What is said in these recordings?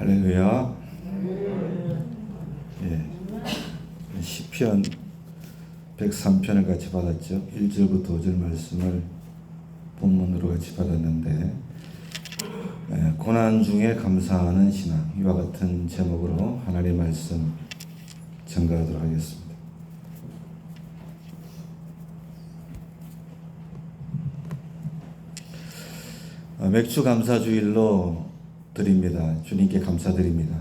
할렐루야. 예. 시편 103편을 같이 받았죠. 1절부터 5절 말씀을 본문으로 같이 받았는데, 고난 중에 감사하는 신앙, 이와 같은 제목으로 하나님의 말씀 전가하도록 하겠습니다. 맥주 감사주일로 드립니다. 주님께 감사드립니다.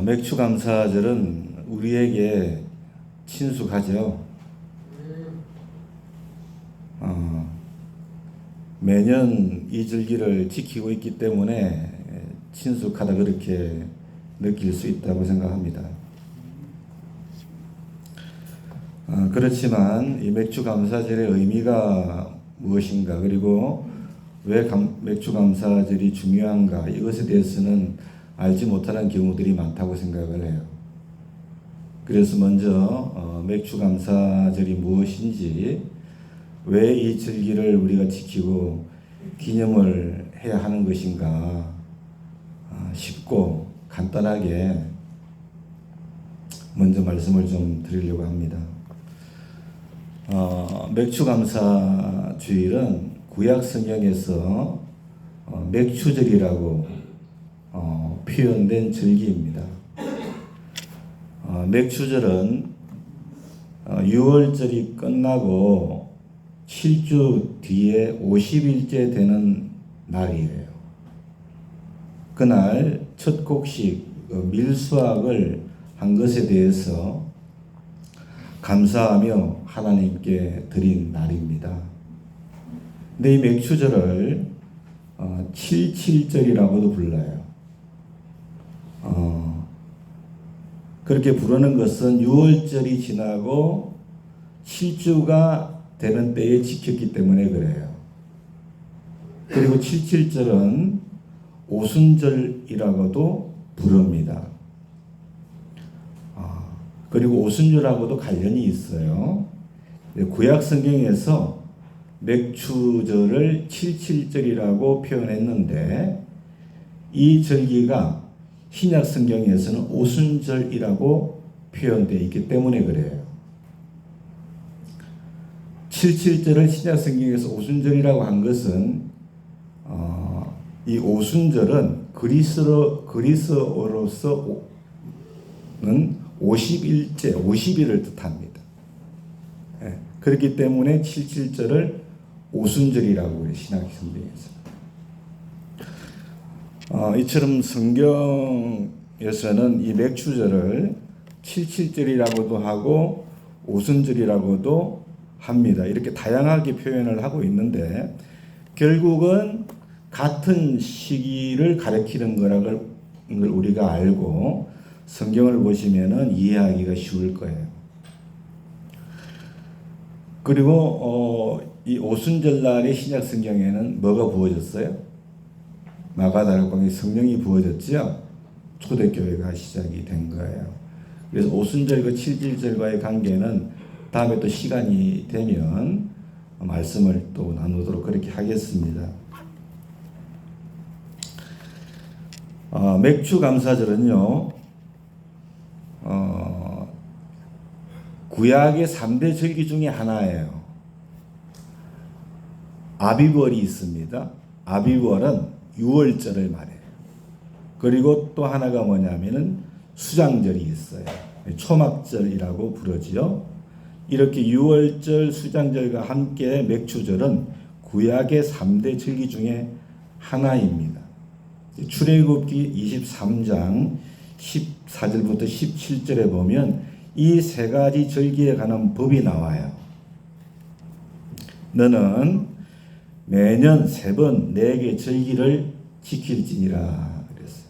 맥주 감사절은 우리에게 친숙하죠. 매년 이 절기를 지키고 있기 때문에 친숙하다 그렇게 느낄 수 있다고 생각합니다. 그렇지만 이 맥주 감사절의 의미가 무엇인가, 그리고 왜 맥주 감사절이 중요한가, 이것에 대해서는 알지 못하는 경우들이 많다고 생각을 해요. 그래서 먼저 맥주 감사절이 무엇인지, 왜 이 절기를 우리가 지키고 기념을 해야 하는 것인가, 쉽고 간단하게 먼저 말씀을 좀 드리려고 합니다. 맥주 감사 주일은 구약 성경에서 맥주절이라고 표현된 절기입니다. 맥주절은 6월절이 끝나고 7주 뒤에 50일째 되는 날이에요. 그날 첫 곡식 밀수확을 한 것에 대해서 감사하며 하나님께 드린 날입니다. 근데 이 맥주절을 77절이라고도 불러요. 그렇게 부르는 것은 6월절이 지나고 7주가 되는 때에 지켰기 때문에 그래요. 그리고 77절은 오순절이라고도 부릅니다. 그리고 오순절하고도 관련이 있어요. 구약 성경에서 맥주절을 77절이라고 표현했는데, 이 절기가 신약 성경에서는 오순절이라고 표현되어 있기 때문에 그래요. 77절을 신약 성경에서 오순절이라고 한 것은 이 오순절은 그리스어로서는 50일째, 50일을 뜻합니다. 그렇기 때문에 77절을 오순절이라고 해요, 신약 성경에서. 이처럼 성경에서는 이 맥주절을 77절이라고도 하고 오순절이라고도 합니다. 이렇게 다양하게 표현을 하고 있는데, 결국은 같은 시기를 가리키는 거라는 걸 우리가 알고 성경을 보시면은 이해하기가 쉬울 거예요. 그리고 이 오순절 날의 신약 성경에는 뭐가 부어졌어요? 마가다락방에 성령이 부어졌죠. 초대교회가 시작이 된 거예요. 그래서 오순절과 77절과의 관계는 다음에 또 시간이 되면 말씀을 또 나누도록 그렇게 하겠습니다. 맥주 감사절은요, 구약의 3대 절기 중에 하나예요. 아비벌이 있습니다. 아비벌은 6월절을 말해요. 그리고 또 하나가 뭐냐면은 수장절이 있어요. 초막절이라고 부르지요. 이렇게 6월절, 수장절과 함께 맥주절은 구약의 3대 절기 중에 하나입니다. 출애굽기 23장 14절부터 17절에 보면 이 세 가지 절기에 관한 법이 나와요. 너는 매년 3번 내게 절기를 지킬지니라 그랬어요.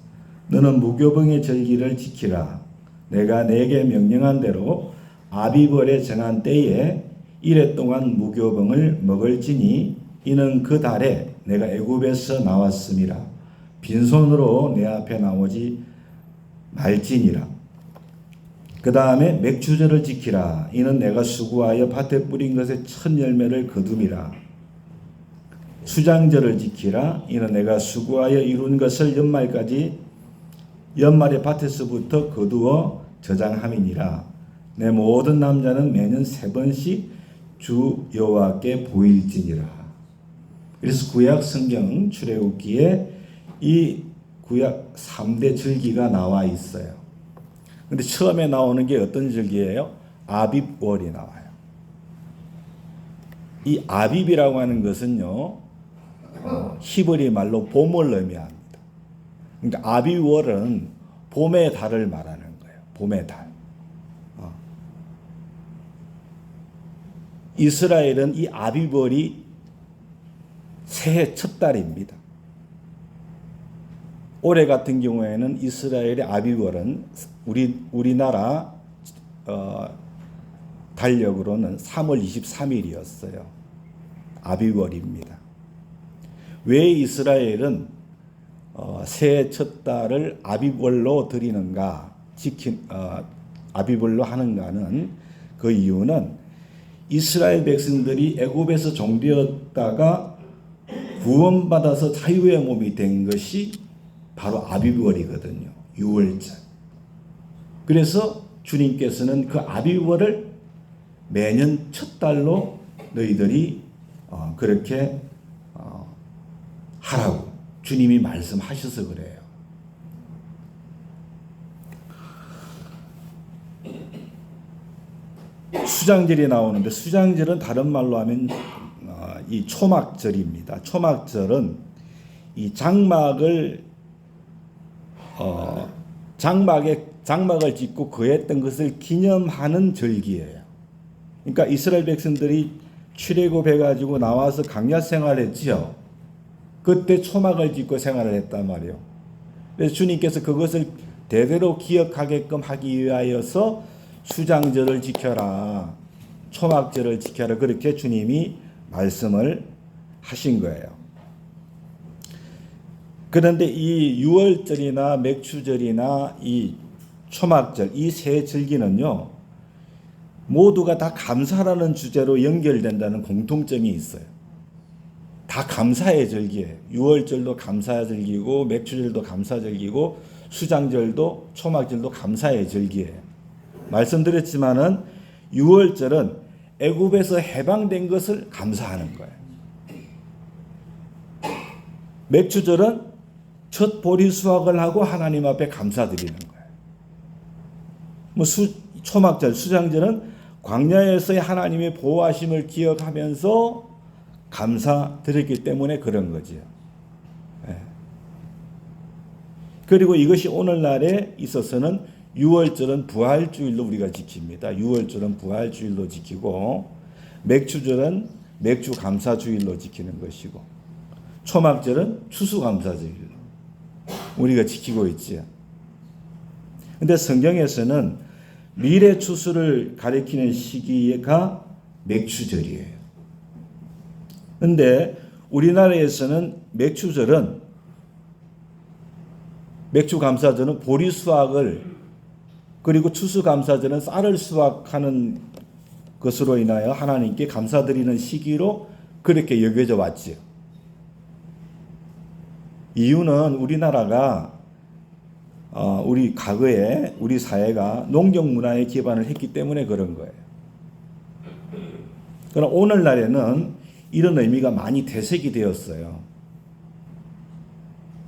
너는 무교병의 절기를 지키라. 내가 내게 명령한 대로 아비벌에 정한 때에 이래 동안 무교병을 먹을지니 이는 그 달에 내가 애굽에서 나왔음이라. 빈손으로 내 앞에 나오지 말지니라. 그 다음에 맥주절을 지키라. 이는 내가 수고하여 밭에 뿌린 것의 첫 열매를 거둠이라. 수장절을 지키라. 이는 내가 수고하여 이룬 것을 연말의 밭에서부터 거두어 저장함이니라. 내 모든 남자는 매년 3번씩 주 여호와께 보일지니라. 그래서 구약 성경 출애굽기에 이 구약 3대 절기가 나와 있어요. 근데 처음에 나오는 게 어떤 절기예요? 아빕월이 나와요. 이 아빕이라고 하는 것은요, 히브리 말로 봄을 의미합니다. 그러니까 아비월은 봄의 달을 말하는 거예요. 봄의 달. 이스라엘은 이 아비월이 새해 첫 달입니다. 올해 같은 경우에는 이스라엘의 아비월은 우리나라 달력으로는 3월 23일이었어요. 아비월입니다. 왜 이스라엘은 새해 첫 달을 아비월로 드리는가, 아비월로 하는가는 그 이유는 이스라엘 백성들이 애굽에서 종되었다가 구원받아서 자유의 몸이 된 것이 바로 아비월이거든요. 6월절. 그래서 주님께서는 그 아비월을 매년 첫 달로 너희들이 그렇게 하라고 주님이 말씀하셔서 그래요. 수장절이 나오는데, 수장절은 다른 말로 하면 이 초막절입니다. 초막절은 이 장막을 짓고 거했던 것을 기념하는 절기예요. 그러니까 이스라엘 백성들이 출애굽해가지고 나와서 광야 생활했지요. 그때 초막을 짓고 생활을 했단 말이에요. 그래서 주님께서 그것을 대대로 기억하게끔 하기 위하여서 수장절을 지켜라, 초막절을 지켜라, 그렇게 주님이 말씀을 하신 거예요. 그런데 이 유월절이나 맥추절이나 이 초막절, 이 세 절기는요, 모두가 다 감사라는 주제로 연결된다는 공통점이 있어요. 다 감사의 절기예요. 유월절도 감사의 절기고, 맥추절도 감사 절기고, 수장절도 초막절도 감사의 절기예요. 말씀드렸지만은 유월절은 애굽에서 해방된 것을 감사하는 거예요. 맥추절은 첫 보리 수확을 하고 하나님 앞에 감사드리는 거예요. 초막절, 수장절은 광야에서의 하나님의 보호하심을 기억하면서 감사드렸기 때문에 그런 거지요. 그리고 이것이 오늘날에 있어서는 유월절은 부활주일로 우리가 지킵니다. 유월절은 부활주일로 지키고, 맥추절은 맥주감사주일로 지키는 것이고, 초막절은 추수감사주일로 우리가 지키고 있지요. 근데 성경에서는 미래 추수를 가리키는 시기가 맥추절이에요. 근데 우리나라에서는 맥주감사절은 보리 수확을, 그리고 추수감사절은 쌀을 수확하는 것으로 인하여 하나님께 감사드리는 시기로 그렇게 여겨져 왔지요. 이유는 우리나라가 우리 과거에 우리 사회가 농경 문화에 기반을 했기 때문에 그런 거예요. 그러나 오늘날에는 이런 의미가 많이 퇴색이 되었어요.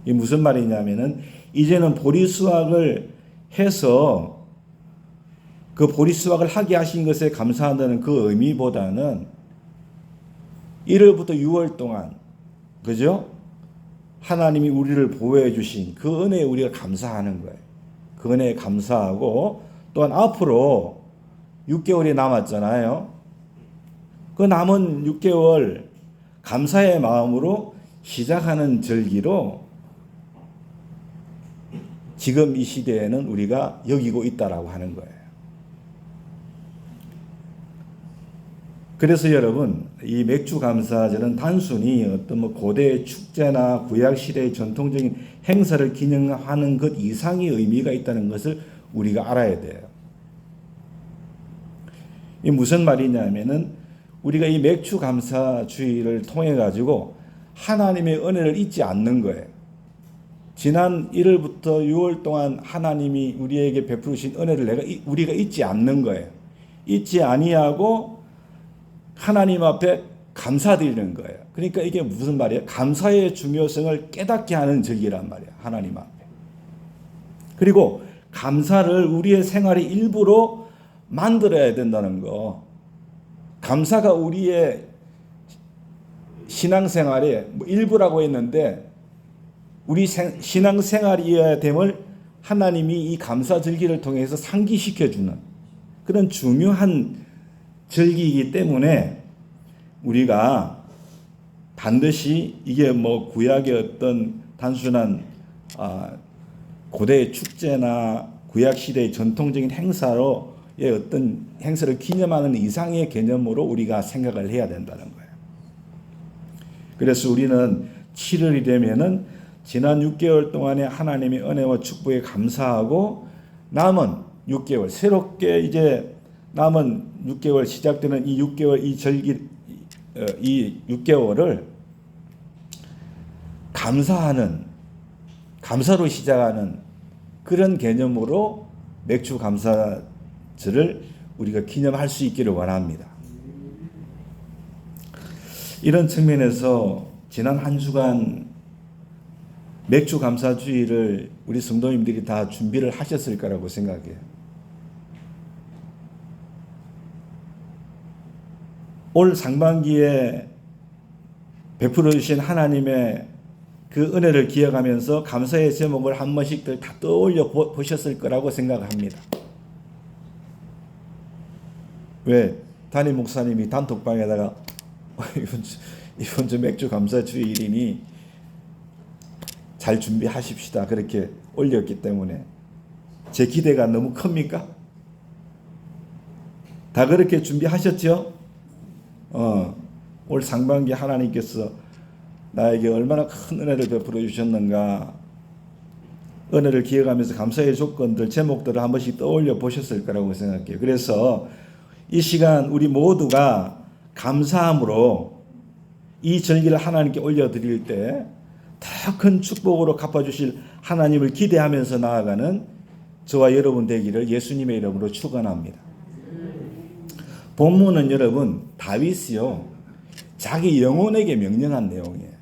이게 무슨 말이냐면은 이제는 보리 수확을 해서 그 보리 수확을 하게 하신 것에 감사한다는 그 의미보다는 1월부터 6월 동안, 그죠? 하나님이 우리를 보호해 주신 그 은혜에 우리가 감사하는 거예요. 그 은혜에 감사하고, 또한 앞으로 6개월이 남았잖아요. 그 남은 6개월 감사의 마음으로 시작하는 절기로 지금 이 시대에는 우리가 여기고 있다라고 하는 거예요. 그래서 여러분, 이 맥주감사절은 단순히 어떤 고대의 축제나 구약시대의 전통적인 행사를 기념하는 것 이상의 의미가 있다는 것을 우리가 알아야 돼요. 이 무슨 말이냐면은 우리가 이 맥주감사주의를 통해 가지고 하나님의 은혜를 잊지 않는 거예요. 지난 1월부터 6월 동안 하나님이 우리에게 베푸신 은혜를 우리가 잊지 않는 거예요. 잊지 아니하고 하나님 앞에 감사드리는 거예요. 그러니까 이게 무슨 말이에요? 감사의 중요성을 깨닫게 하는 절기란 말이에요. 하나님 앞에. 그리고 감사를 우리의 생활의 일부로 만들어야 된다는 거. 감사가 우리의 신앙생활의 일부라고 했는데 우리 신앙생활이어야 됨을 하나님이 이 감사 절기를 통해서 상기시켜주는 그런 중요한 절기이기 때문에 우리가 반드시 이게 뭐 구약의 어떤 단순한 고대의 축제나 구약 시대의 전통적인 행사로의 어떤 행사를 기념하는 이상의 개념으로 우리가 생각을 해야 된다는 거예요. 그래서 우리는 7월이 되면은 지난 6개월 동안의 하나님의 은혜와 축복에 감사하고 남은 6개월, 새롭게 이제 남은 6개월 시작되는 이 6개월 이 절기 이 6개월을 감사로 시작하는 그런 개념으로 맥주 감사절을 우리가 기념할 수 있기를 원합니다. 이런 측면에서 지난 한 주간 맥주 감사주의를 우리 성도님들이 다 준비를 하셨을 거라고 생각해요. 올 상반기에 베풀어 주신 하나님의 그 은혜를 기억하면서 감사의 제목을 한 번씩들 다 떠올려 보셨을 거라고 생각합니다. 왜? 담임 목사님이 단톡방에다가 이번 주 맥주 감사주일이니 잘 준비하십시다 그렇게 올렸기 때문에 제 기대가 너무 큽니까? 다 그렇게 준비하셨죠? 올 상반기 하나님께서 나에게 얼마나 큰 은혜를 베풀어 주셨는가 은혜를 기억하면서 감사의 조건들 제목들을 한 번씩 떠올려 보셨을 거라고 생각해요. 그래서 이 시간 우리 모두가 감사함으로 이 절기를 하나님께 올려드릴 때 더 큰 축복으로 갚아주실 하나님을 기대하면서 나아가는 저와 여러분 되기를 예수님의 이름으로 축원합니다. 본문은 여러분 다윗이요 자기 영혼에게 명령한 내용이에요.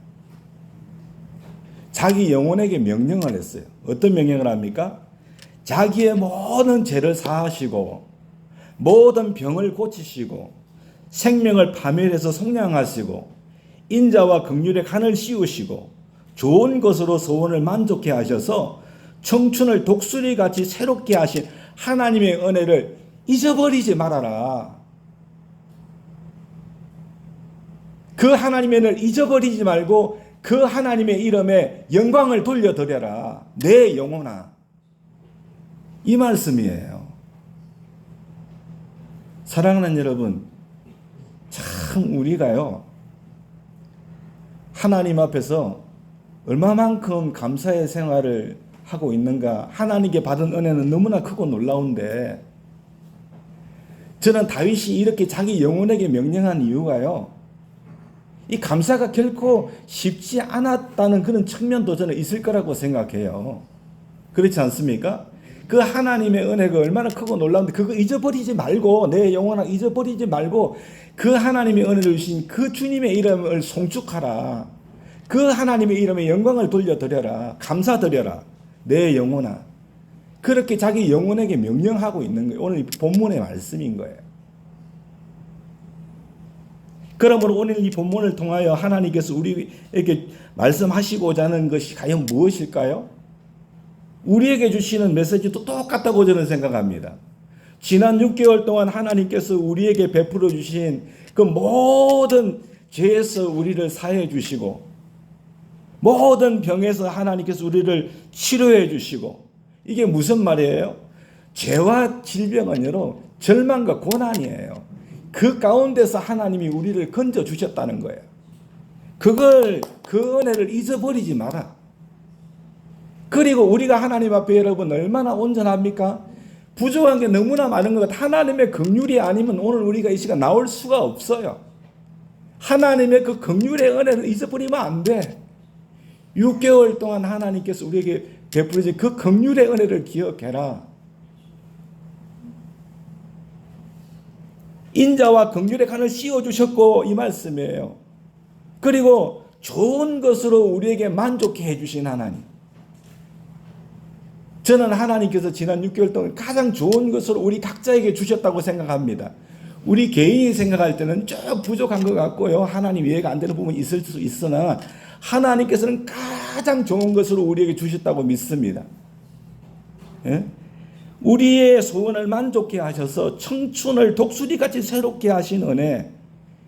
자기 영혼에게 명령을 했어요. 어떤 명령을 합니까? 자기의 모든 죄를 사하시고 모든 병을 고치시고 생명을 파멸해서 속량하시고 인자와 긍휼의 간을 씌우시고 좋은 것으로 소원을 만족해 하셔서 청춘을 독수리같이 새롭게 하신 하나님의 은혜를 잊어버리지 말아라. 그 하나님의 은혜를 잊어버리지 말고 그 하나님의 이름에 영광을 돌려드려라. 내 영혼아. 이 말씀이에요. 사랑하는 여러분, 참 우리가요 하나님 앞에서 얼마만큼 감사의 생활을 하고 있는가. 하나님께 받은 은혜는 너무나 크고 놀라운데 저는 다윗이 이렇게 자기 영혼에게 명령한 이유가요 이 감사가 결코 쉽지 않았다는 그런 측면도 저는 있을 거라고 생각해요. 그렇지 않습니까? 그 하나님의 은혜가 얼마나 크고 놀라운데 그거 잊어버리지 말고 내 영혼아 잊어버리지 말고 그 하나님의 은혜를 주신 그 주님의 이름을 송축하라. 그 하나님의 이름에 영광을 돌려드려라. 감사드려라. 내 영혼아. 그렇게 자기 영혼에게 명령하고 있는 거예요. 오늘 본문의 말씀인 거예요. 그러므로 오늘 이 본문을 통하여 하나님께서 우리에게 말씀하시고자 하는 것이 과연 무엇일까요? 우리에게 주시는 메시지도 똑같다고 저는 생각합니다. 지난 6개월 동안 하나님께서 우리에게 베풀어 주신 그 모든 죄에서 우리를 사해 주시고 모든 병에서 하나님께서 우리를 치료해 주시고 이게 무슨 말이에요? 죄와 질병은 여러분 절망과 고난이에요. 그 가운데서 하나님이 우리를 건져 주셨다는 거예요. 그 은혜를 잊어버리지 마라. 그리고 우리가 하나님 앞에 여러분 얼마나 온전합니까? 부족한 게 너무나 많은 것 같아요. 하나님의 긍휼이 아니면 오늘 우리가 이 시간 나올 수가 없어요. 하나님의 그 긍휼의 은혜를 잊어버리면 안 돼. 6개월 동안 하나님께서 우리에게 베풀어진 그 긍휼의 은혜를 기억해라. 인자와 긍휼의 칸을 씌워주셨고 이 말씀이에요. 그리고 좋은 것으로 우리에게 만족해 해주신 하나님. 저는 하나님께서 지난 6개월 동안 가장 좋은 것으로 우리 각자에게 주셨다고 생각합니다. 우리 개인이 생각할 때는 좀 부족한 것 같고요. 하나님 이해가 안 되는 부분이 있을 수 있으나 하나님께서는 가장 좋은 것으로 우리에게 주셨다고 믿습니다. 예? 우리의 소원을 만족해 하셔서 청춘을 독수리같이 새롭게 하신 은혜,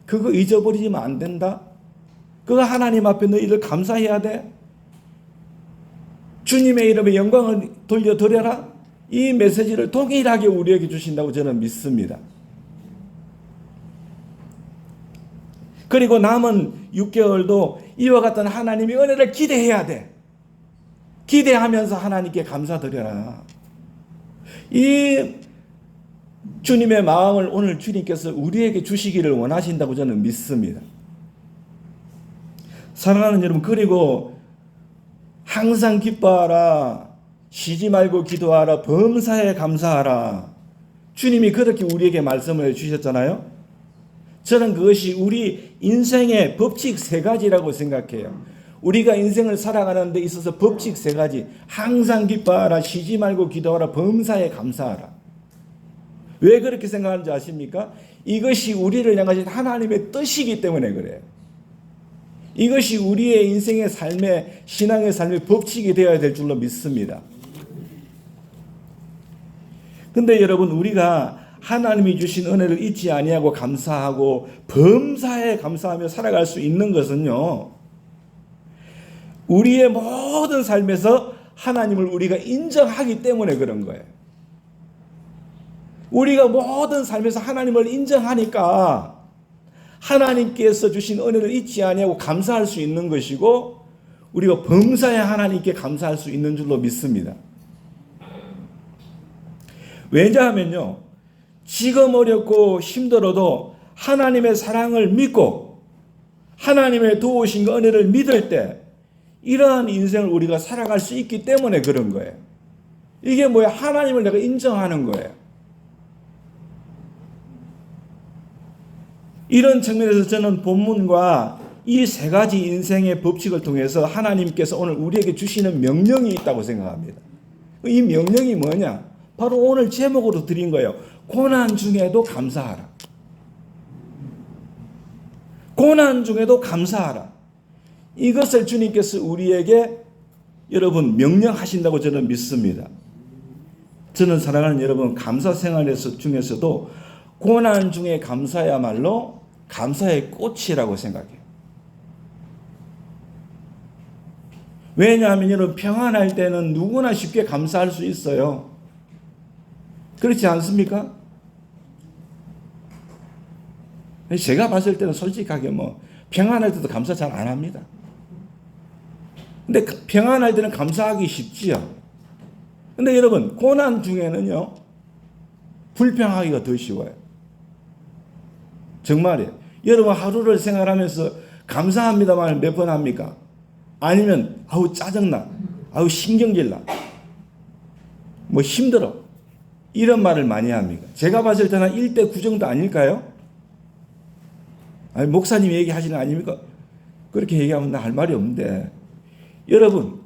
그거 잊어버리면 안 된다. 그거 하나님 앞에 너희들 감사해야 돼. 주님의 이름에 영광을 돌려드려라. 이 메시지를 동일하게 우리에게 주신다고 저는 믿습니다. 그리고 남은 6개월도 이와 같은 하나님의 은혜를 기대해야 돼. 기대하면서 하나님께 감사드려라. 이 주님의 마음을 오늘 주님께서 우리에게 주시기를 원하신다고 저는 믿습니다. 사랑하는 여러분, 그리고 항상 기뻐하라, 쉬지 말고 기도하라, 범사에 감사하라. 주님이 그렇게 우리에게 말씀을 주셨잖아요. 저는 그것이 우리 인생의 법칙 3가지라고 생각해요. 우리가 인생을 살아가는 데 있어서 법칙 3가지. 항상 기뻐하라, 쉬지 말고 기도하라, 범사에 감사하라. 왜 그렇게 생각하는지 아십니까? 이것이 우리를 향하신 하나님의 뜻이기 때문에 그래요. 이것이 우리의 인생의 삶의, 신앙의 삶의 법칙이 되어야 될 줄로 믿습니다. 근데 여러분, 우리가 하나님이 주신 은혜를 잊지 아니하고 감사하고 범사에 감사하며 살아갈 수 있는 것은요, 우리의 모든 삶에서 하나님을 우리가 인정하기 때문에 그런 거예요. 우리가 모든 삶에서 하나님을 인정하니까 하나님께서 주신 은혜를 잊지 아니하고 감사할 수 있는 것이고, 우리가 범사에 하나님께 감사할 수 있는 줄로 믿습니다. 왜냐하면요, 지금 어렵고 힘들어도 하나님의 사랑을 믿고 하나님의 도우신 은혜를 믿을 때 이러한 인생을 우리가 살아갈 수 있기 때문에 그런 거예요. 이게 뭐야? 하나님을 내가 인정하는 거예요. 이런 측면에서 저는 본문과 이 3가지 인생의 법칙을 통해서 하나님께서 오늘 우리에게 주시는 명령이 있다고 생각합니다. 이 명령이 뭐냐? 바로 오늘 제목으로 드린 거예요. 고난 중에도 감사하라. 고난 중에도 감사하라. 이것을 주님께서 우리에게 여러분 명령하신다고 저는 믿습니다. 저는 사랑하는 여러분, 감사 생활에서 중에서도 고난 중에 감사야말로 감사의 꽃이라고 생각해요. 왜냐하면 여러분, 평안할 때는 누구나 쉽게 감사할 수 있어요. 그렇지 않습니까? 제가 봤을 때는 솔직하게 평안할 때도 감사 잘 안 합니다. 근데 평안할 때는 감사하기 쉽지요. 근데 여러분, 고난 중에는요, 불평하기가 더 쉬워요. 정말이에요. 여러분, 하루를 생활하면서 감사합니다만 몇 번 합니까? 아니면 아우 짜증나, 아우 신경질나, 힘들어, 이런 말을 많이 합니까? 제가 봤을 때는 1대 9 정도 아닐까요? 아니, 목사님 얘기하시는 거 아닙니까? 그렇게 얘기하면 나 할 말이 없는데, 여러분,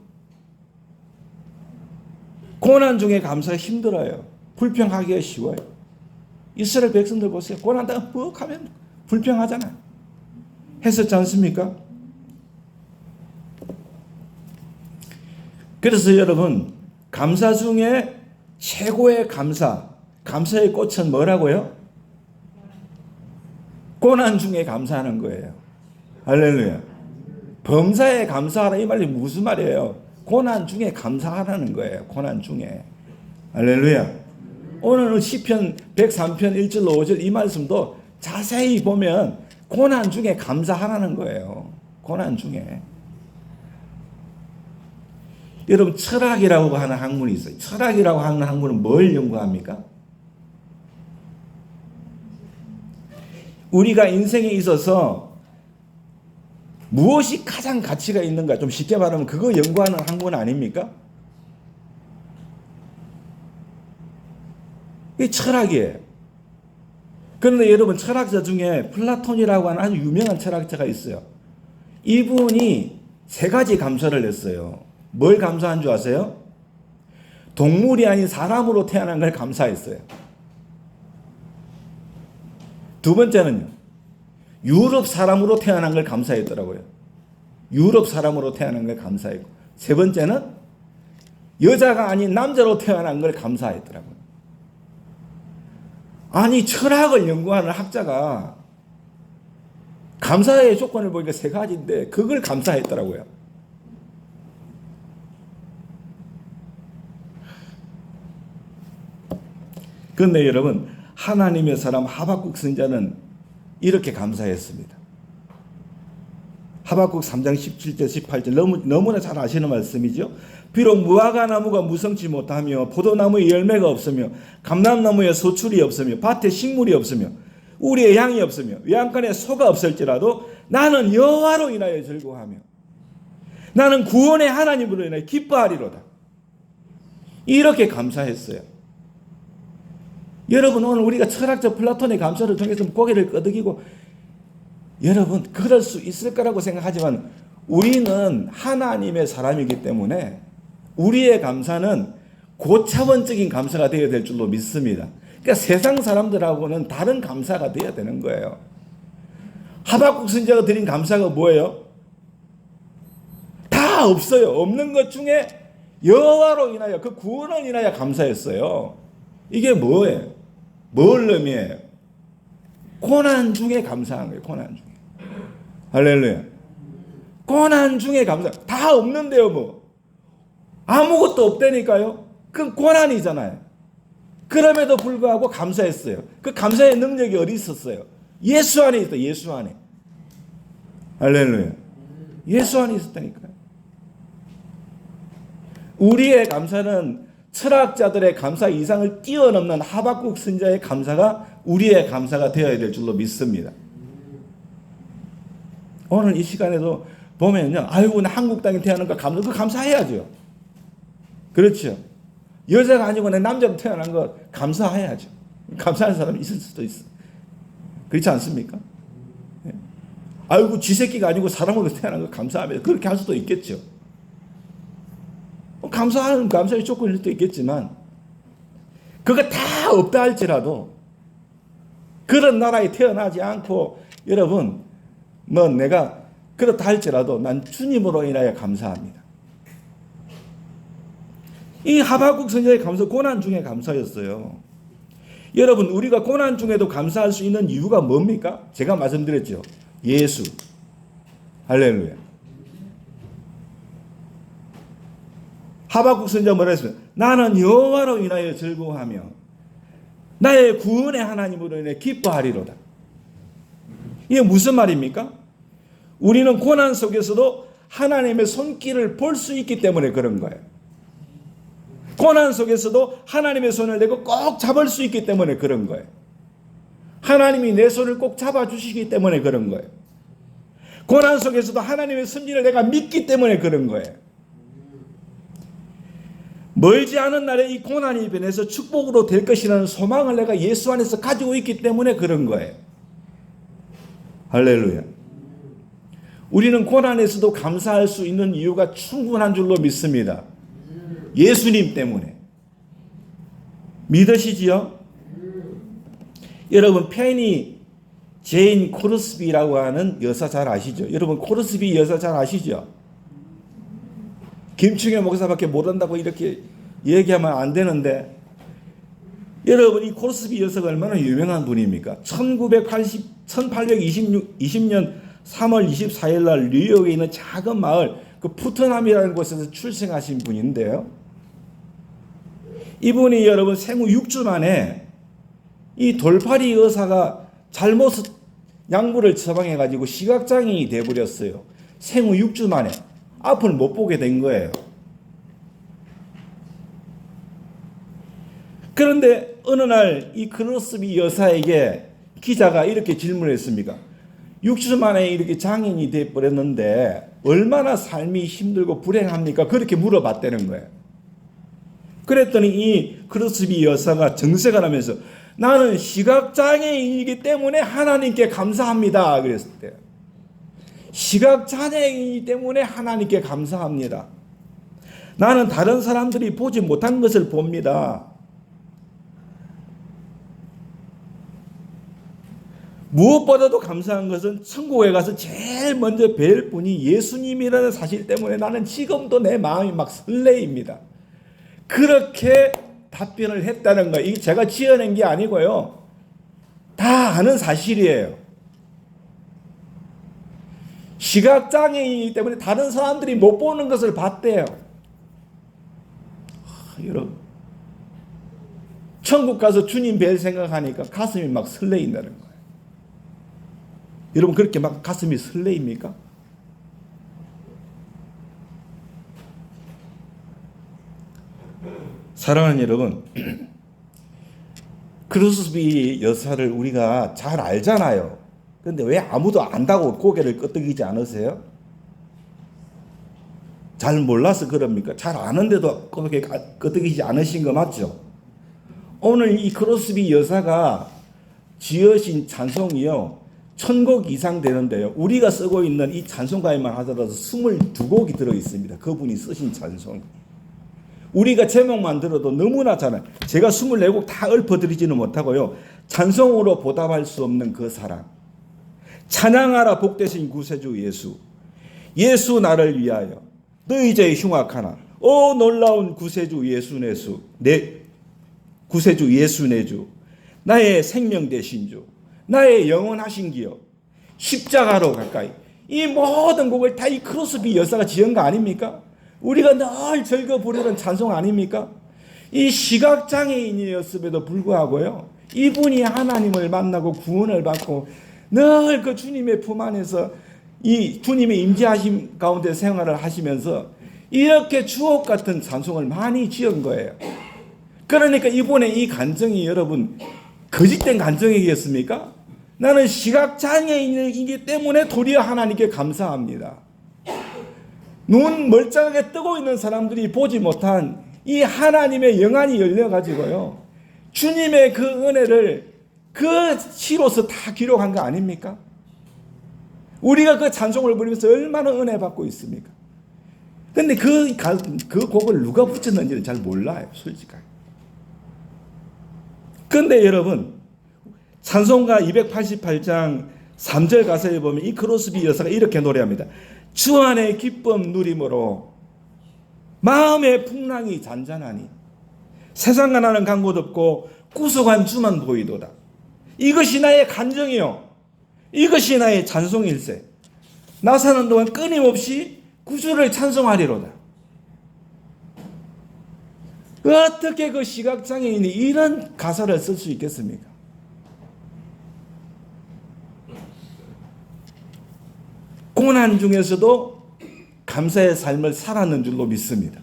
고난 중에 감사가 힘들어요. 불평하기가 쉬워요. 이스라엘 백성들 보세요. 고난 당하면 뻑 하면 불평하잖아요. 했었지 않습니까? 그래서 여러분, 감사 중에 최고의 감사의 꽃은 뭐라고요? 고난 중에 감사하는 거예요. 할렐루야. 범사에 감사하라, 이 말이 무슨 말이에요? 고난 중에 감사하라는 거예요. 고난 중에. 할렐루야. 오늘 시편 103편 1절로 5절 이 말씀도 자세히 보면 고난 중에 감사하라는 거예요. 고난 중에. 여러분, 철학이라고 하는 학문이 있어요. 철학이라고 하는 학문은 뭘 연구합니까? 우리가 인생에 있어서 무엇이 가장 가치가 있는가? 좀 쉽게 말하면 그거 연구하는 학문 아닙니까? 이게 철학이에요. 그런데 여러분, 철학자 중에 플라톤이라고 하는 아주 유명한 철학자가 있어요. 이분이 세 가지 감사를 했어요. 뭘 감사한 줄 아세요? 동물이 아닌 사람으로 태어난 걸 감사했어요. 두 번째는요, 유럽 사람으로 태어난 걸 감사했더라고요. 유럽 사람으로 태어난 걸 감사했고, 세 번째는 여자가 아닌 남자로 태어난 걸 감사했더라고요. 아니, 철학을 연구하는 학자가 감사의 조건을 보니까 세 가지인데 그걸 감사했더라고요. 그런데 여러분, 하나님의 사람 하박국 선지자는 이렇게 감사했습니다. 하박국 3장 17절 18절 너무나 잘 아시는 말씀이죠. 비록 무화과 나무가 무성치 못하며 포도나무에 열매가 없으며 감람나무에 소출이 없으며 밭에 식물이 없으며 우리의 양이 없으며 외양간에 소가 없을지라도 나는 여호와로 인하여 즐거워하며 나는 구원의 하나님으로 인하여 기뻐하리로다. 이렇게 감사했어요. 여러분, 오늘 우리가 철학자 플라톤의 감사를 통해서 고개를 끄덕이고, 여러분, 그럴 수 있을 거라고 생각하지만 우리는 하나님의 사람이기 때문에 우리의 감사는 고차원적인 감사가 되어야 될 줄로 믿습니다. 그러니까 세상 사람들하고는 다른 감사가 되어야 되는 거예요. 하박국 선지자가 드린 감사가 뭐예요? 다 없어요. 없는 것 중에 여호와로 인하여, 그 구원을 인하여 감사했어요. 이게 뭐예요? 뭘 의미해요? 고난 중에 감사한 거예요. 고난 중에. 할렐루야. 고난 중에 감사. 다 없는데요, 뭐. 아무것도 없다니까요. 그건 고난이잖아요. 그럼에도 불구하고 감사했어요. 그 감사의 능력이 어디 있었어요? 예수 안에 있다. 예수 안에. 할렐루야. 예수 안에 있었다니까요. 우리의 감사는 철학자들의 감사 이상을 뛰어넘는 하박국 선지자의 감사가 우리의 감사가 되어야 될 줄로 믿습니다. 오늘 이 시간에도 보면요, 아이고, 나 한국 땅에 태어난 거 감사해야죠. 그렇죠. 여자가 아니고 내 남자로 태어난 거 감사해야죠. 감사하는 사람이 있을 수도 있어. 그렇지 않습니까? 아이고, 지 새끼가 아니고 사람으로 태어난 거 감사하면 그렇게 할 수도 있겠죠. 감사하는 감사의 조건일 수도 있겠지만, 그거 다 없다 할지라도 그런 나라에 태어나지 않고, 여러분, 뭐 내가 그렇다 할지라도 난 주님으로 인하여 감사합니다. 이 하박국 선지자의 감사, 고난 중에 감사였어요. 여러분, 우리가 고난 중에도 감사할 수 있는 이유가 뭡니까? 제가 말씀드렸죠. 예수. 할렐루야. 하박국 선지자 뭐라 했어요? 나는 여호와로 인하여 즐거워하며 나의 구원의 하나님으로 인해 기뻐하리로다. 이게 무슨 말입니까? 우리는 고난 속에서도 하나님의 손길을 볼 수 있기 때문에 그런 거예요. 고난 속에서도 하나님의 손을 내고 꼭 잡을 수 있기 때문에 그런 거예요. 하나님이 내 손을 꼭 잡아주시기 때문에 그런 거예요. 고난 속에서도 하나님의 섭리를 내가 믿기 때문에 그런 거예요. 멀지 않은 날에 이 고난이 변해서 축복으로 될 것이라는 소망을 내가 예수 안에서 가지고 있기 때문에 그런 거예요. 할렐루야. 우리는 고난에서도 감사할 수 있는 이유가 충분한 줄로 믿습니다. 예수님 때문에. 믿으시지요? 여러분, 페니 제인 코르스비라고 하는 여사 잘 아시죠? 여러분, 코르스비 여사 잘 아시죠? 김충현 목사밖에 모른다고 이렇게 얘기하면 안 되는데, 여러분, 이 코르스비 여사가 얼마나 유명한 분입니까? 1820년 3월 24일 날 뉴욕에 있는 작은 마을, 그 푸트남이라는 곳에서 출생하신 분인데요. 이분이 여러분 생후 6주 만에 이 돌팔이 의사가 잘못 약물을 처방해가지고 시각장애인이 돼버렸어요. 생후 6주 만에 앞을 못 보게 된 거예요. 그런데 어느 날 이 크로스비 여사에게 기자가 이렇게 질문했습니다. 6주 만에 이렇게 장인이 돼버렸는데 얼마나 삶이 힘들고 불행합니까? 그렇게 물어봤다는 거예요. 그랬더니 이 크로스비 여사가 정색을 하면서 나는 시각장애인이기 때문에 하나님께 감사합니다. 그랬을 때 시각장애인이기 때문에 하나님께 감사합니다. 나는 다른 사람들이 보지 못한 것을 봅니다. 무엇보다도 감사한 것은 천국에 가서 제일 먼저 뵐 분이 예수님이라는 사실 때문에 나는 지금도 내 마음이 막 설레입니다. 그렇게 답변을 했다는 거예요. 이게 제가 지어낸 게 아니고요. 다 아는 사실이에요. 시각장애인이기 때문에 다른 사람들이 못 보는 것을 봤대요. 여러분, 천국 가서 주님 뵐 생각하니까 가슴이 막 설레인다는 거예요. 여러분 그렇게 막 가슴이 설레입니까? 사랑하는 여러분, 크로스비 여사를 우리가 잘 알잖아요. 그런데 왜 아무도 안다고 고개를 끄덕이지 않으세요? 잘 몰라서 그럽니까? 잘 아는데도 그렇게 끄덕이지 않으신 거 맞죠? 오늘 이 크로스비 여사가 지으신 찬송이요 1000곡 이상 되는데요. 우리가 쓰고 있는 이 찬송가에만 하더라도 22곡이 들어있습니다. 그분이 쓰신 찬송이. 우리가 제목만 들어도 너무나 잘 알아요. 제가 24곡 다 읊어드리지는 못하고요. 찬송으로 보답할 수 없는 그 사랑. 찬양하라 복되신 구세주 예수. 예수 나를 위하여 너희 죄 흉악하나. 오 놀라운 구세주 예수 내수. 구세주 예수 내주. 나의 생명 되신 주. 나의 영원하신 기여. 십자가로 가까이. 이 모든 곡을 다 이 크로스비 여사가 지은 거 아닙니까? 우리가 늘 즐겨 부르는 찬송 아닙니까? 이 시각장애인이었음에도 불구하고요. 이분이 하나님을 만나고 구원을 받고 늘 그 주님의 품 안에서 이 주님의 임재하심 가운데 생활을 하시면서 이렇게 주옥 같은 찬송을 많이 지은 거예요. 그러니까 이분의 이 간증이 여러분 거짓된 간증이겠습니까? 나는 시각장애인이기 때문에 도리어 하나님께 감사합니다. 눈 멀쩡하게 뜨고 있는 사람들이 보지 못한 이 하나님의 영안이 열려가지고요. 주님의 그 은혜를 그 시로서 다 기록한 거 아닙니까? 우리가 그 찬송을 부르면서 얼마나 은혜 받고 있습니까? 근데 그 곡을 누가 붙였는지는 잘 몰라요, 솔직하게. 근데 여러분, 찬송가 288장 3절 가사에 보면 이 크로스비 여사가 이렇게 노래합니다. 주 안에 기쁨 누림으로 마음의 풍랑이 잔잔하니 세상과 나는 간 곳 없고 구속한 주만 보이도다. 이것이 나의 간증이요. 이것이 나의 찬송일세. 나 사는 동안 끊임없이 구주를 찬송하리로다. 어떻게 그 시각장애인이 이런 가사를 쓸 수 있겠습니까? 고난 중에서도 감사의 삶을 살았는 줄로 믿습니다.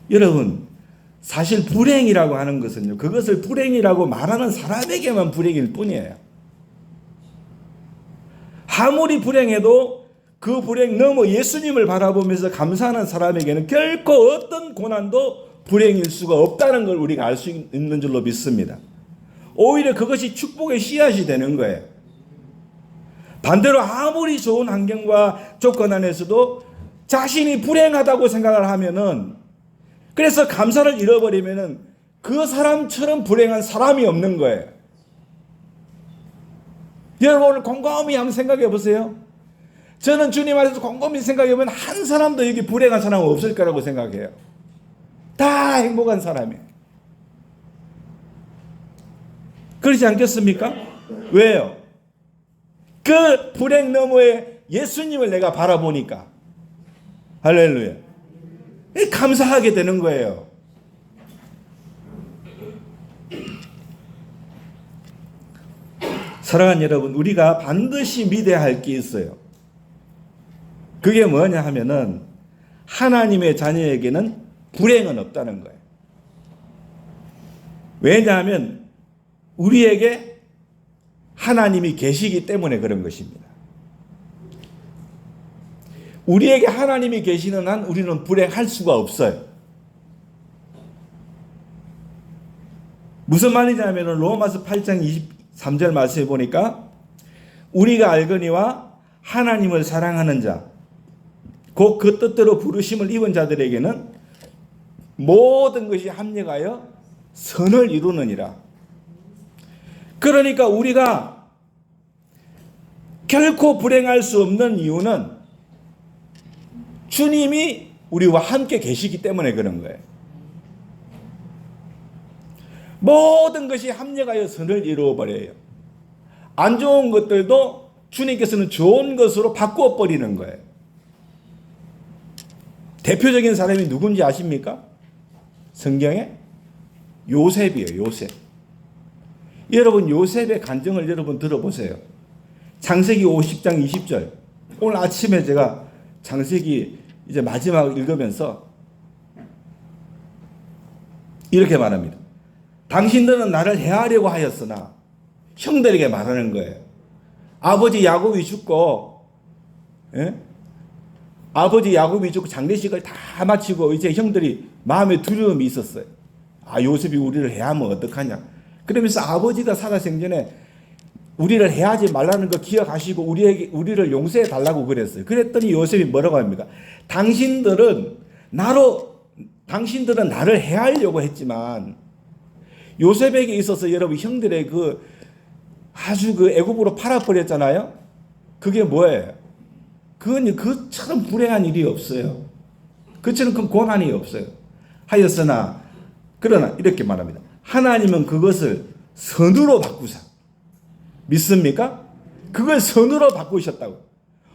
여러분, 사실 불행이라고 하는 것은요, 그것을 불행이라고 말하는 사람에게만 불행일 뿐이에요. 아무리 불행해도 그 불행 넘어 예수님을 바라보면서 감사하는 사람에게는 결코 어떤 고난도 불행일 수가 없다는 걸 우리가 알 수 있는 줄로 믿습니다. 오히려 그것이 축복의 씨앗이 되는 거예요. 반대로 아무리 좋은 환경과 조건 안에서도 자신이 불행하다고 생각을 하면은, 그래서 감사를 잃어버리면은 그 사람처럼 불행한 사람이 없는 거예요. 여러분 오늘 곰곰이 한번 생각해 보세요. 저는 주님 안에서 곰곰이 생각해 보면 한 사람도 여기 불행한 사람은 없을 거라고 생각해요. 다 행복한 사람이에요. 그렇지 않겠습니까? 왜요? 그 불행 너머에 예수님을 내가 바라보니까 할렐루야, 감사하게 되는 거예요. 사랑하는 여러분, 우리가 반드시 믿어야 할 게 있어요. 그게 뭐냐 하면은 하나님의 자녀에게는 불행은 없다는 거예요. 왜냐하면 우리에게 하나님이 계시기 때문에 그런 것입니다. 우리에게 하나님이 계시는 한 우리는 불행할 수가 없어요. 무슨 말이냐면 로마서 8장 23절 말씀해 보니까 우리가 알거니와 하나님을 사랑하는 자 곧 그 뜻대로 부르심을 입은 자들에게는 모든 것이 합력하여 선을 이루느니라. 그러니까 우리가 결코 불행할 수 없는 이유는 주님이 우리와 함께 계시기 때문에 그런 거예요. 모든 것이 합력하여 선을 이루어버려요. 안 좋은 것들도 주님께서는 좋은 것으로 바꾸어 버리는 거예요. 대표적인 사람이 누군지 아십니까? 성경에 요셉이에요. 요셉. 여러분 요셉의 간증을 여러분 들어보세요. 창세기 50장 20절. 오늘 아침에 제가 창세기 이제 마지막 읽으면서 이렇게 말합니다. 당신들은 나를 해하려고 하였으나 형들에게 말하는 거예요. 아버지 야곱이 죽고 아버지 야곱이 죽고 장례식을 다 마치고 이제 형들이 마음에 두려움이 있었어요. 아 요셉이 우리를 해하면 어떡하냐. 그러면서 아버지가 살아생전에 우리를 해하지 말라는 거 기억하시고 우리를 용서해 달라고 그랬어요. 그랬더니 요셉이 뭐라고 합니까? 당신들은 나를 해하려고 했지만 요셉에게 있어서 여러분 형들의 아주 애굽으로 팔아버렸잖아요. 그게 뭐예요? 그건 그처럼 불행한 일이 없어요. 그처럼 큰 고난이 없어요. 그러나 이렇게 말합니다. 하나님은 그것을 선으로 바꾸사. 믿습니까? 그걸 선으로 바꾸셨다고.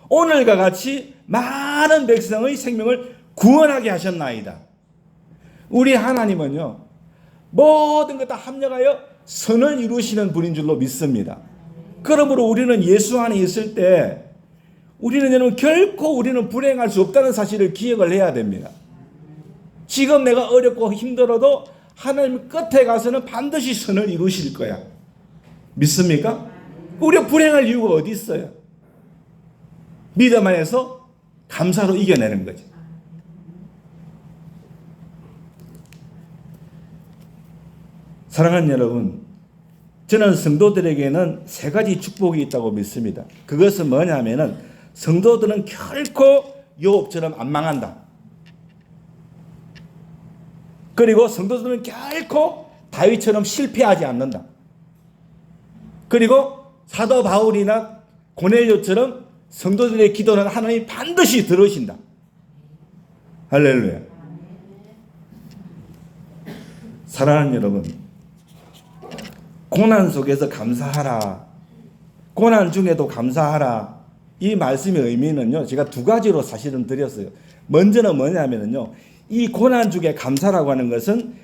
오늘과 같이 많은 백성의 생명을 구원하게 하셨나이다. 우리 하나님은요, 모든 것 다 합력하여 선을 이루시는 분인 줄로 믿습니다. 그러므로 우리는 예수 안에 있을 때 우리는 여러분 결코 우리는 불행할 수 없다는 사실을 기억을 해야 됩니다. 지금 내가 어렵고 힘들어도 하나님 끝에 가서는 반드시 선을 이루실 거야. 믿습니까? 우리가 불행할 이유가 어디 있어요? 믿음 안에서 감사로 이겨내는 거죠. 사랑하는 여러분, 저는 성도들에게는 세 가지 축복이 있다고 믿습니다. 그것은 뭐냐면은 성도들은 결코 요업처럼 안 망한다. 그리고 성도들은 결코 다윗처럼 실패하지 않는다. 그리고 사도 바울이나 고넬료처럼 성도들의 기도는 하나님이 반드시 들으신다. 할렐루야. 사랑하는 여러분, 고난 속에서 감사하라. 고난 중에도 감사하라. 이 말씀의 의미는요, 제가 두 가지로 사실은 드렸어요. 먼저는 뭐냐면요, 이 고난 중에 감사라고 하는 것은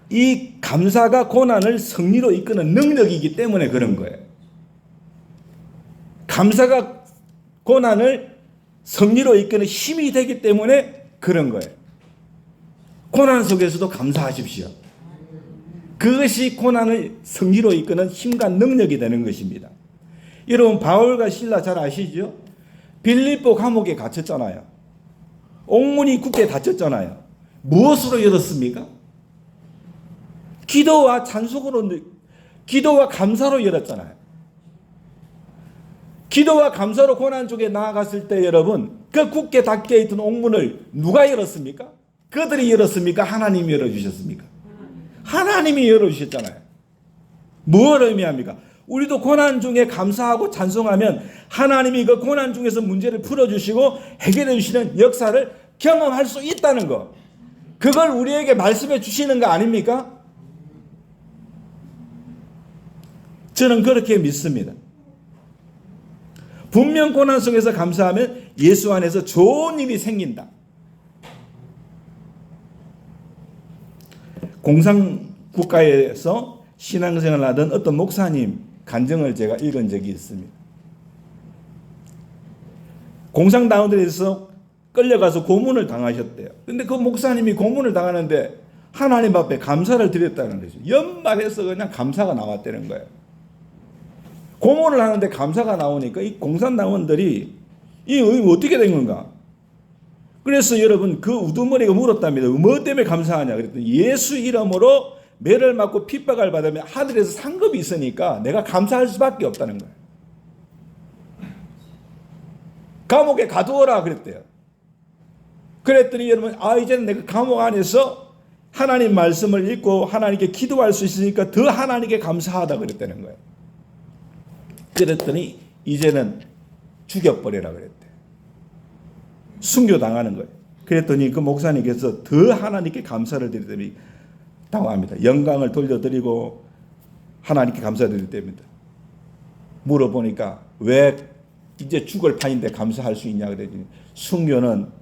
이 감사가 고난을 승리로 이끄는 능력이기 때문에 그런 거예요. 감사가 고난을 승리로 이끄는 힘이 되기 때문에 그런 거예요. 고난 속에서도 감사하십시오. 그것이 고난을 승리로 이끄는 힘과 능력이 되는 것입니다. 여러분 바울과 실라 잘 아시죠? 빌립보 감옥에 갇혔잖아요. 옥문이 굳게 닫혔잖아요. 무엇으로 열었습니까? 기도와 찬송으로, 기도와 감사로 열었잖아요. 기도와 감사로 고난 쪽에 나아갔을 때 여러분, 그 굳게 닫혀 있던 옥문을 누가 열었습니까? 그들이 열었습니까? 하나님이 열어주셨습니까? 하나님이 열어주셨잖아요. 뭘 의미합니까? 우리도 고난 중에 감사하고 찬송하면 하나님이 그 고난 중에서 문제를 풀어주시고 해결해 주시는 역사를 경험할 수 있다는 거. 그걸 우리에게 말씀해 주시는 거 아닙니까? 저는 그렇게 믿습니다. 분명 고난 속에서 감사하면 예수 안에서 좋은 일이 생긴다. 공산국가에서 신앙생활을 하던 어떤 목사님 간증을 제가 읽은 적이 있습니다. 공산당원들에서 끌려가서 고문을 당하셨대요. 근데 그 목사님이 고문을 당하는데 하나님 앞에 감사를 드렸다는 거죠. 연말해서 그냥 감사가 나왔다는 거예요. 공헌을 하는데 감사가 나오니까 이 공산당원들이 이 어떻게 된 건가? 그래서 여러분 그 우두머리가 물었답니다. 뭐 때문에 감사하냐? 그랬더니 예수 이름으로 매를 맞고 핍박을 받으면 하늘에서 상급이 있으니까 내가 감사할 수밖에 없다는 거예요. 감옥에 가두어라 그랬대요. 그랬더니 여러분 이제는 내가 감옥 안에서 하나님 말씀을 읽고 하나님께 기도할 수 있으니까 더 하나님께 감사하다 그랬다는 거예요. 그랬더니 이제는 죽여버리라 그랬대. 순교당하는 거예요. 그랬더니 그 목사님께서 더 하나님께 감사를 드리더니 당황합니다. 영광을 돌려드리고 하나님께 감사드릴 때입니다. 물어보니까 왜 이제 죽을 판인데 감사할 수 있냐 그랬더니 순교는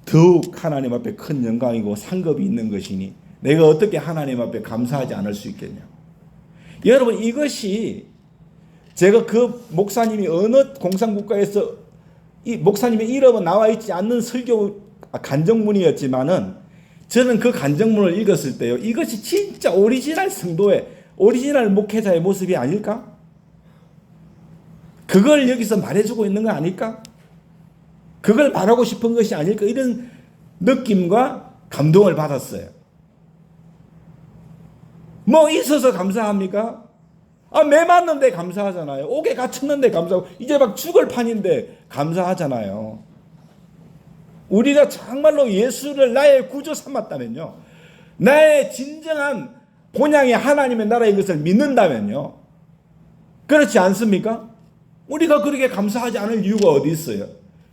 더욱 하나님 앞에 큰 영광이고 상급이 있는 것이니 내가 어떻게 하나님 앞에 감사하지 않을 수 있겠냐. 여러분 이것이 제가 그 목사님이 어느 공산국가에서 이 목사님의 이름은 나와 있지 않는 설교 간증문이었지만은 저는 그 간증문을 읽었을 때요. 이것이 진짜 오리지널 성도의 오리지널 목회자의 모습이 아닐까? 그걸 여기서 말해주고 있는 거 아닐까? 그걸 말하고 싶은 것이 아닐까? 이런 느낌과 감동을 받았어요. 뭐 있어서 감사합니까? 매 맞는데 감사하잖아요. 옥에 갇혔는데 감사하고 이제 막 죽을 판인데 감사하잖아요. 우리가 정말로 예수를 나의 구주 삼았다면요. 나의 진정한 본향의 하나님의 나라인 것을 믿는다면요. 그렇지 않습니까? 우리가 그렇게 감사하지 않을 이유가 어디 있어요?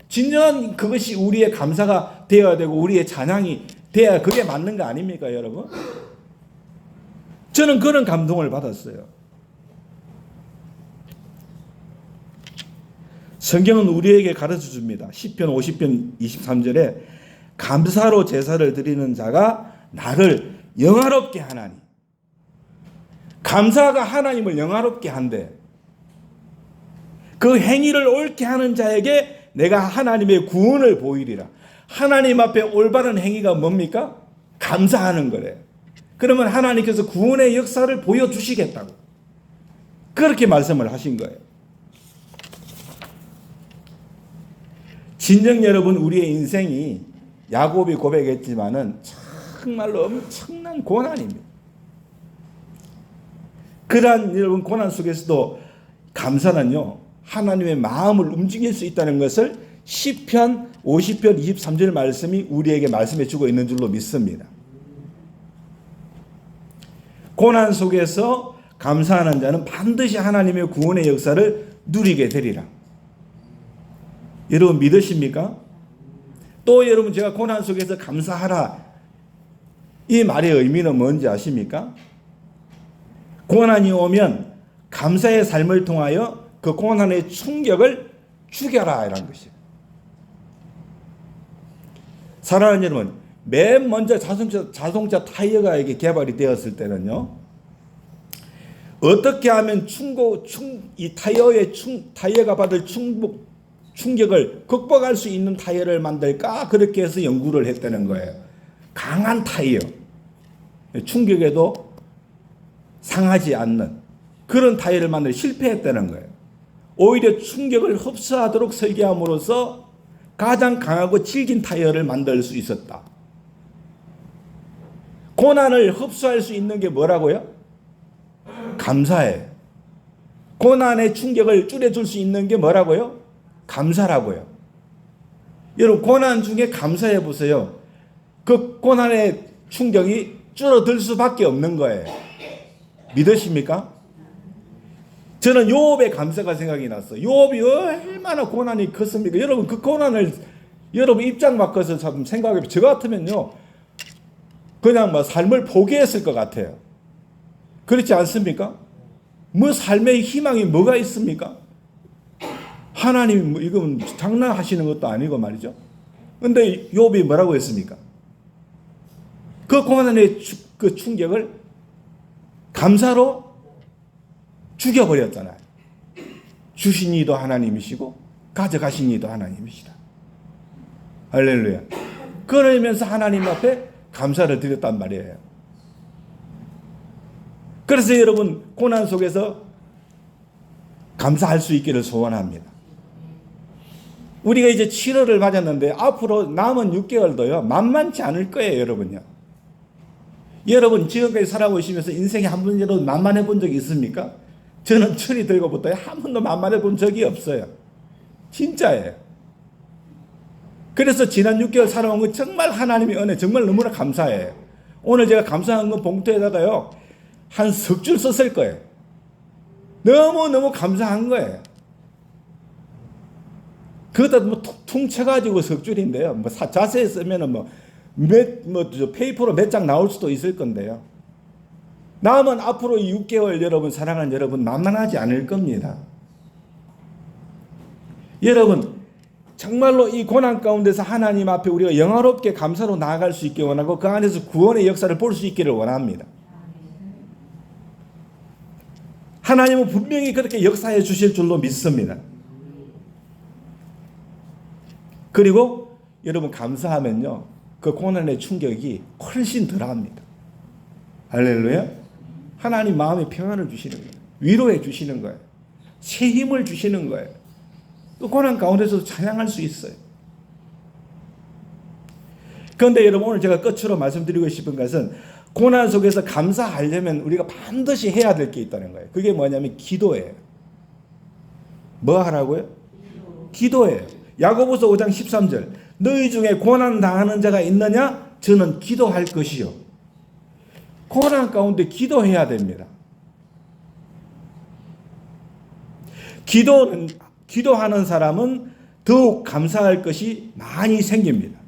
진정한 그것이 우리의 감사가 되어야 되고 우리의 찬양이 되어야 그게 맞는 거 아닙니까, 여러분? 저는 그런 감동을 받았어요. 성경은 우리에게 가르쳐 줍니다. 시편 50편 23절에 감사로 제사를 드리는 자가 나를 영화롭게 하나니. 감사가 하나님을 영화롭게 한대. 그 행위를 옳게 하는 자에게 내가 하나님의 구원을 보이리라. 하나님 앞에 올바른 행위가 뭡니까? 감사하는 거래요. 그러면 하나님께서 구원의 역사를 보여주시겠다고. 그렇게 말씀을 하신 거예요. 진정 여러분 우리의 인생이 야곱이 고백했지만은 정말로 엄청난 고난입니다. 그러한 여러분 고난 속에서도 감사는요 하나님의 마음을 움직일 수 있다는 것을 시편 50편 23절 말씀이 우리에게 말씀해 주고 있는 줄로 믿습니다. 고난 속에서 감사하는 자는 반드시 하나님의 구원의 역사를 누리게 되리라. 여러분 믿으십니까? 또 여러분 제가 고난 속에서 감사하라 이 말의 의미는 뭔지 아십니까? 고난이 오면 감사의 삶을 통하여 그 고난의 충격을 죽여라 이런 것이에요. 사랑하는 여러분, 맨 먼저 자동차 타이어가 이게 개발이 되었을 때는요, 어떻게 하면 이 타이어가 받을 충격을 극복할 수 있는 타이어를 만들까? 그렇게 해서 연구를 했다는 거예요. 강한 타이어, 충격에도 상하지 않는 그런 타이어를 만들어 실패했다는 거예요. 오히려 충격을 흡수하도록 설계함으로써 가장 강하고 질긴 타이어를 만들 수 있었다. 고난을 흡수할 수 있는 게 뭐라고요? 감사예요. 고난의 충격을 줄여줄 수 있는 게 뭐라고요? 감사라고요. 여러분 고난 중에 감사해 보세요. 그 고난의 충격이 줄어들 수밖에 없는 거예요. 믿으십니까? 저는 요업의 감사가 생각이 났어요. 요업이 얼마나 고난이 컸습니까? 여러분 그 고난을 여러분 입장 바꿔서 참 생각해. 저 같으면요 그냥 뭐 삶을 포기했을 것 같아요. 그렇지 않습니까? 뭐 삶의 희망이 뭐가 있습니까? 하나님이 뭐 이건 장난하시는 것도 아니고 말이죠. 근데 욥이 뭐라고 했습니까? 그 고난의 그 충격을 감사로 죽여버렸잖아요. 주신 이도 하나님이시고 가져가신 이도 하나님이시다. 할렐루야. 그러면서 하나님 앞에 감사를 드렸단 말이에요. 그래서 여러분 고난 속에서 감사할 수 있기를 소원합니다. 우리가 이제 7월을 맞았는데 앞으로 남은 6개월도요 만만치 않을 거예요, 여러분요. 여러분 지금까지 살아오시면서 인생에 한 번이라도 만만해 본 적이 있습니까? 저는 철이 들고부터 한 번도 만만해 본 적이 없어요. 진짜예요. 그래서 지난 6개월 살아온 거 정말 하나님의 은혜 정말 너무나 감사해요. 오늘 제가 감사한 거 봉투에다가요 한 석 줄 썼을 거예요. 너무너무 감사한 거예요. 그것도 뭐 퉁 쳐가지고 석 줄인데요. 뭐 자세히 쓰면은 페이퍼로 몇 장 나올 수도 있을 건데요. 남은 앞으로 6개월 여러분, 사랑하는 여러분, 만만하지 않을 겁니다. 여러분, 정말로 이 고난 가운데서 하나님 앞에 우리가 영화롭게 감사로 나아갈 수 있게 원하고 그 안에서 구원의 역사를 볼 수 있기를 원합니다. 하나님은 분명히 그렇게 역사해 주실 줄로 믿습니다. 그리고 여러분 감사하면요 그 고난의 충격이 훨씬 덜합니다. 할렐루야. 하나님 마음에 평안을 주시는 거예요. 위로해 주시는 거예요. 새 힘을 주시는 거예요. 또 고난 가운데서도 찬양할 수 있어요. 그런데 여러분 오늘 제가 끝으로 말씀드리고 싶은 것은 고난 속에서 감사하려면 우리가 반드시 해야 될 게 있다는 거예요. 그게 뭐냐면 기도예요. 뭐 하라고요? 기도예요. 야고보서 5장 13절 너희 중에 고난 당하는 자가 있느냐? 저는 기도할 것이요. 고난 가운데 기도해야 됩니다. 기도하는 사람은 더욱 감사할 것이 많이 생깁니다.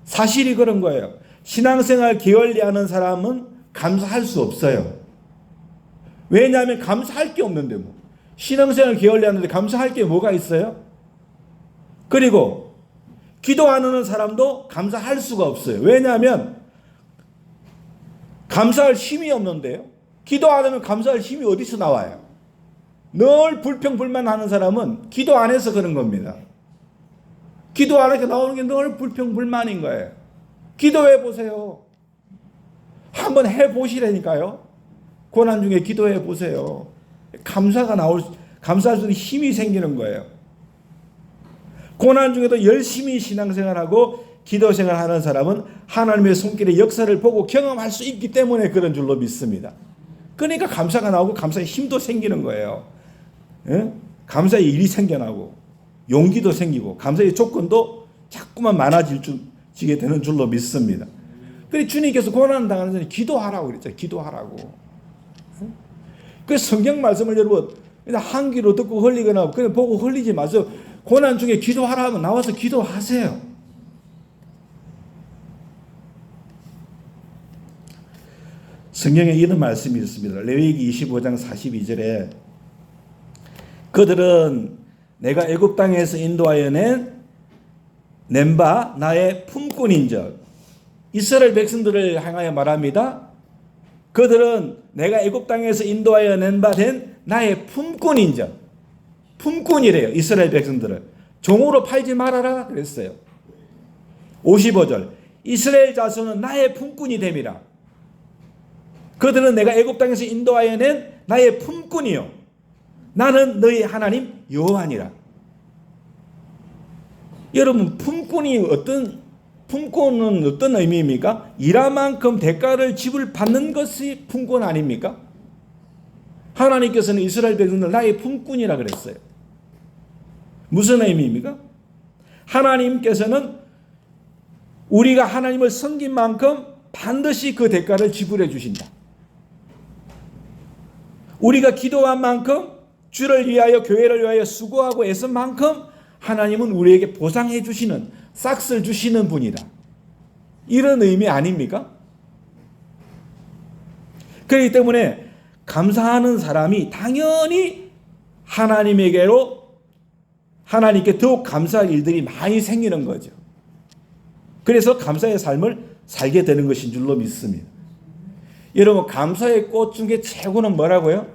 사실이 그런 거예요. 신앙생활 게을리하는 사람은 감사할 수 없어요. 왜냐하면 감사할 게 없는데 뭐. 신앙생활 게을리하는데 감사할 게 뭐가 있어요? 그리고 기도하는 사람도 감사할 수가 없어요. 왜냐하면 감사할 힘이 없는데요. 기도 안 하면 감사할 힘이 어디서 나와요? 늘 불평불만하는 사람은 기도 안 해서 그런 겁니다. 기도 안 해서 나오는 게 늘 불평불만인 거예요. 기도해 보세요. 한번 해보시라니까요. 고난 중에 기도해 보세요. 감사할 수 있는 힘이 생기는 거예요. 고난 중에도 열심히 신앙생활하고 기도생활하는 사람은 하나님의 손길의 역사를 보고 경험할 수 있기 때문에 그런 줄로 믿습니다. 그러니까 감사가 나오고 감사의 힘도 생기는 거예요. 예? 감사의 일이 생겨나고 용기도 생기고 감사의 조건도 자꾸만 많아지게 되는 줄로 믿습니다. 그래서 주님께서 고난 당하는 자는 기도하라고 그랬죠. 기도하라고. 그래서 성경 말씀을 여러분 한 귀로 듣고 흘리거나 그냥 보고 흘리지 마세요. 고난 중에 기도하라 하면 나와서 기도하세요. 성경에 이런 말씀이 있습니다. 레위기 25장 42절에 그들은 내가 애굽 땅에서 인도하여 낸 바 나의 품꾼인즉 이스라엘 백성들을 향하여 말합니다. 그들은 내가 애굽 땅에서 인도하여 낸 바 된 나의 품꾼인즉 품꾼이래요. 이스라엘 백성들을 종으로 팔지 말아라 그랬어요. 55절 이스라엘 자손은 나의 품꾼이 됨이라. 그들은 내가 애굽 땅에서 인도하여 낸 나의 품꾼이요 나는 너희 하나님 여호와니라. 여러분 품꾼은 어떤 의미입니까? 일한 만큼 대가를 지불받는 것이 품꾼 아닙니까? 하나님께서는 이스라엘 백성들 나의 품꾼이라 그랬어요. 무슨 의미입니까? 하나님께서는 우리가 하나님을 섬긴 만큼 반드시 그 대가를 지불해 주신다. 우리가 기도한 만큼 주를 위하여 교회를 위하여 수고하고 애쓴 만큼 하나님은 우리에게 보상해 주시는 싹스를 주시는 분이다. 이런 의미 아닙니까? 그렇기 때문에 감사하는 사람이 당연히 하나님께 더욱 감사할 일들이 많이 생기는 거죠. 그래서 감사의 삶을 살게 되는 것인 줄로 믿습니다. 여러분 감사의 꽃 중에 최고는 뭐라고요?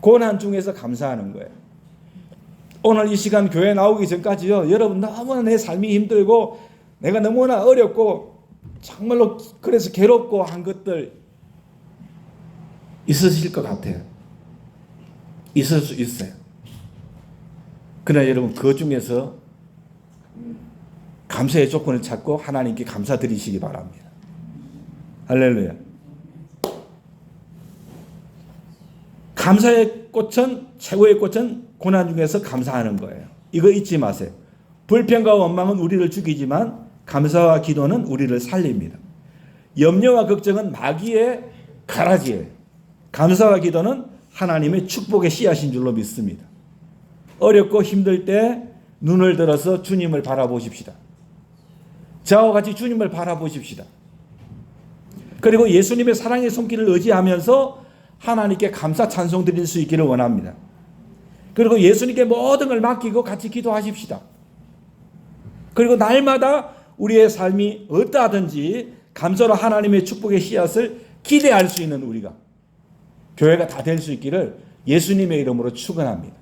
고난 중에서 감사하는 거예요. 오늘 이 시간 교회 나오기 전까지요. 여러분 너무나 내 삶이 힘들고 내가 너무나 어렵고 정말로 그래서 괴롭고 한 것들 있으실 것 같아요. 있을 수 있어요. 그러나 여러분 그 중에서 감사의 조건을 찾고 하나님께 감사드리시기 바랍니다. 할렐루야. 감사의 꽃은 최고의 꽃은 고난 중에서 감사하는 거예요. 이거 잊지 마세요. 불평과 원망은 우리를 죽이지만 감사와 기도는 우리를 살립니다. 염려와 걱정은 마귀의 가라지예요. 감사와 기도는 하나님의 축복의 씨앗인 줄로 믿습니다. 어렵고 힘들 때 눈을 들어서 주님을 바라보십시다. 저와 같이 주님을 바라보십시다. 그리고 예수님의 사랑의 손길을 의지하면서 하나님께 감사 찬송 드릴 수 있기를 원합니다. 그리고 예수님께 모든 걸 맡기고 같이 기도하십시다. 그리고 날마다 우리의 삶이 어떠하든지 감사로 하나님의 축복의 씨앗을 기대할 수 있는 우리가 교회가 다 될 수 있기를 예수님의 이름으로 축원합니다.